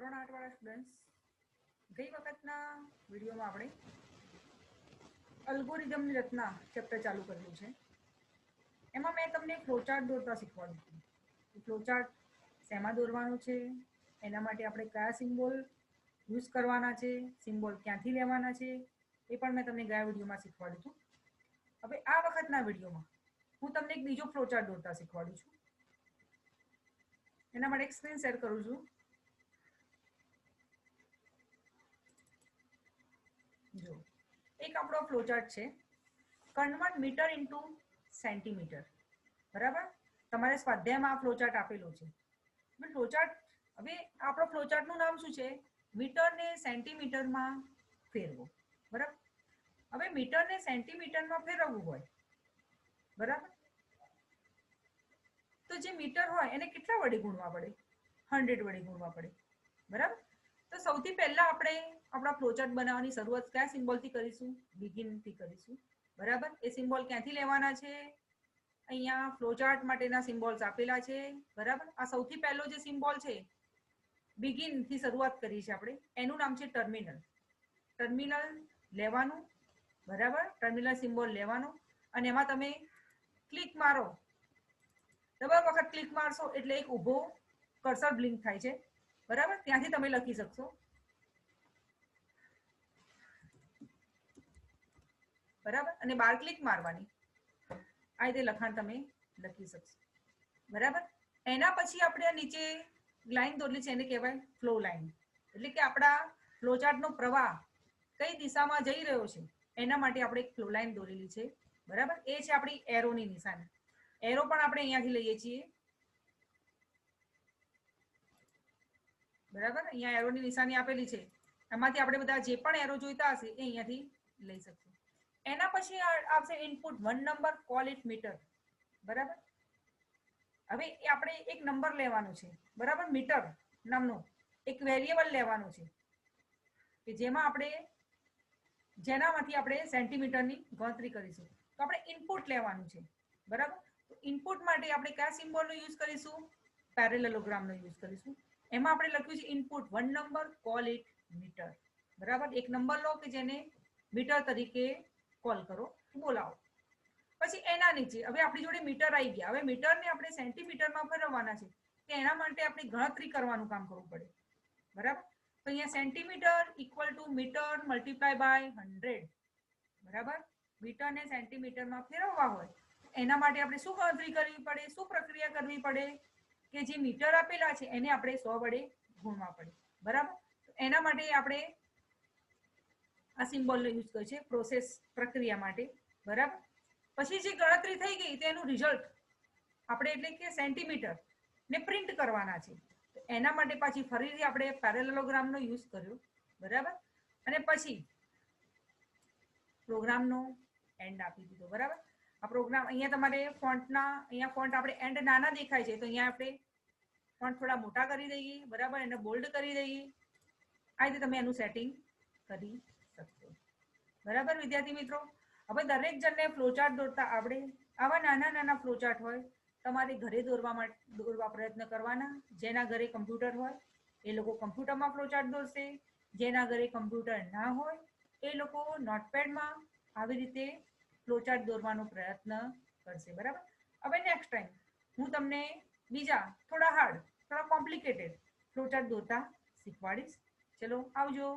ધોરણ 8 વાળા સ્ટુડન્ટ્સ, ગઈ વખતના વિડીયોમાં આપણે અલ્ગોરિધમની રચના ચેપ્ટર ચાલુ કરેલું છે. એમાં મેં તમને ફ્લોચાર્ટ દોરતા શીખવાડ્યું હતું. ફ્લોચાર્ટ શેમાં દોરવાનું છે, એના માટે આપણે કયા સિમ્બોલ યુઝ કરવાના છે, સિમ્બોલ ક્યાંથી લેવાના છે, એ પણ મેં તમને ગયા વિડીયોમાં શીખવાડ્યું હતું. હવે આ વખતના વિડીયોમાં હું તમને એક બીજો ફ્લોચાર્ટ દોરતા શીખવાડું છું. એના માટે એક સ્ક્રીન શેર કરું છું. જો એક આપણો ફ્લોચાર્ટ છે, કન્વર્ટ મીટર ઇન્ટુ સેન્ટીમીટર. બરાબર, તમારે સ્વાધ્યાયમાં આ ફ્લોચાર્ટ આપેલો છે. ફ્લોચાર્ટ, હવે આપણો ફ્લોચાર્ટનું નામ શું છે? મીટરને સેન્ટીમીટરમાં ફેરવો. બરાબર, હવે મીટરને સેન્ટીમીટરમાં ફેરવવું હોય, બરાબર, તો જે મીટર હોય એને કેટલા વડે ગુણવા પડે? 100 વડે ગુણવા પડે. બરાબર, તો સૌથી પહેલા આપણે આપણા ફ્લોચાર્ટ બનાવવાની શરૂઆત કયા સિમ્બોલથી કરીશું? બિગિનથી કરીશું. બરાબર, એ સિમ્બોલ ક્યાંથી લેવાના છે? અહીંયા ફ્લોચાર્ટ માટેના સિમ્બોલ્સ આપેલા છે. બરાબર, આ સૌથી પહેલો જે સિમ્બોલ છે, બિગિનથી શરૂઆત કરી છે આપણે, એનું નામ છે ટર્મિનલ. ટર્મિનલ લેવાનું, બરાબર, ટર્મિનલ સિમ્બોલ લેવાનો અને એમાં તમે ક્લિક મારો. ડબલ વખત ક્લિક મારશો એટલે એક ઊભો કર્સર બ્લિંક થાય છે. બરાબર, ત્યાંથી તમે લખી શકશો. બરાબર, અને 12 ક્લિક મારવાની, આ રીતે લખાણ તમે લખી શકશો. બરાબર, એના પછી આપણે નીચે લાઈન દોરેલી છે, એને કહેવાય ફ્લો લાઈન. એટલે કે આપણા ફ્લોચાર્ટનો પ્રવાહ કઈ દિશામાં જઈ રહ્યો છે એના માટે આપણે એક ફ્લો લાઈન દોરેલી છે. બરાબર, એ છે આપણી એરોની નિશાની. એરો પણ આપણે અહીંયાથી લઈએ છીએ. બરાબર, અહીંયા એરોની નિશાની આપેલી છે, એમાંથી આપણે બધા જે પણ એરો જોઈતા હશે એ અહીંયાથી લઈ શકશું. એના પછી આવશે input 1 number, call it metre. બરાબર, હવે આપણે એક નંબર લેવાનો છે. બરાબર, મીટર નામનો એક વેરિયેબલ લેવાનું છે કે જેનામાંથી આપણે સેન્ટીમીટરની ગણતરી કરીશું. તો આપણે ઇનપુટ લેવાનું છે. બરાબર, તો ઇનપુટ માટે આપણે કયા સિમ્બોલનો યુઝ કરીશું? પેરેલેલોગ્રામનો યુઝ કરીશું. એમાં આપણે લખ્યું છે input 1 number, call it metre. બરાબર, એક નંબર લો કે જેને મીટર તરીકે કોલ કરો, બોલાવો. પછી એના નીચે હવે આપણી જોડે મીટર આવી ગયા. હવે મીટરને આપણે સેન્ટીમીટરમાં ફેરવવાના છે, કે એના માટે આપણે ગણતરી કરવાનું કામ કરવું પડે. બરાબર, તો અહીંયા centimetre equal to metre multiply by 100. બરાબર, મીટરને સેન્ટીમીટરમાં ફેરવવા હોય એના માટે આપણે શું ગણતરી કરવી પડે, શું પ્રક્રિયા કરવી પડે? કે જે મીટર આપેલા છે એને આપણે 100 વડે ગુણવા પડે. બરાબર, એના માટે આપણે આ સિમ્બોલનો યુઝ કર્યો છે પ્રોસેસ, પ્રક્રિયા માટે. બરાબર, પછી જે ગણતરી થઈ ગઈ તેનું રિઝલ્ટ આપણે એટલે કે સેન્ટીમીટર ને પ્રિન્ટ કરવાના છે. એના માટે પાછી ફરીથી આપણે પેરેલેલોગ્રામનો યુઝ કર્યો. બરાબર, અને પછી પ્રોગ્રામનો એન્ડ આપી દીધો. બરાબર, આ પ્રોગ્રામ અહીંયા તમારે ફોન્ટના, અહીંયા ફોન્ટ આપણે એન્ડ નાના દેખાય છે તો અહીંયા આપણે ફોન્ટ થોડા મોટા કરી દઈએ. બરાબર, એને બોલ્ડ કરી દઈએ. આ રીતે તમે એનું સેટિંગ કરી શકશો. બરાબર વિદ્યાર્થી મિત્રો, હવે દરેક જણને ફ્લોચાર્ટ દોરતા આવડે. આવા નાના નાના ફ્લોચાર્ટ હોય તમારે ઘરે દોરવા પ્રયત્ન કરવાના. જેના ઘરે કમ્પ્યુટર હોય એ લોકો કમ્પ્યુટરમાં ફ્લોચાર્ટ દોરશે. જેના ઘરે કમ્પ્યુટર ના હોય એ લોકો નોટપેડમાં આવી રીતે ફ્લોચાર્ટ દોરવાનો પ્રયત્ન કરશે. બરાબર, હવે નેક્સ્ટ ટાઈમ હું તમને બીજા થોડા હાર્ડ, થોડા કોમ્પ્લિકેટેડ ફ્લોચાર્ટ દોરતા શીખવાડીશ. ચલો, આવજો.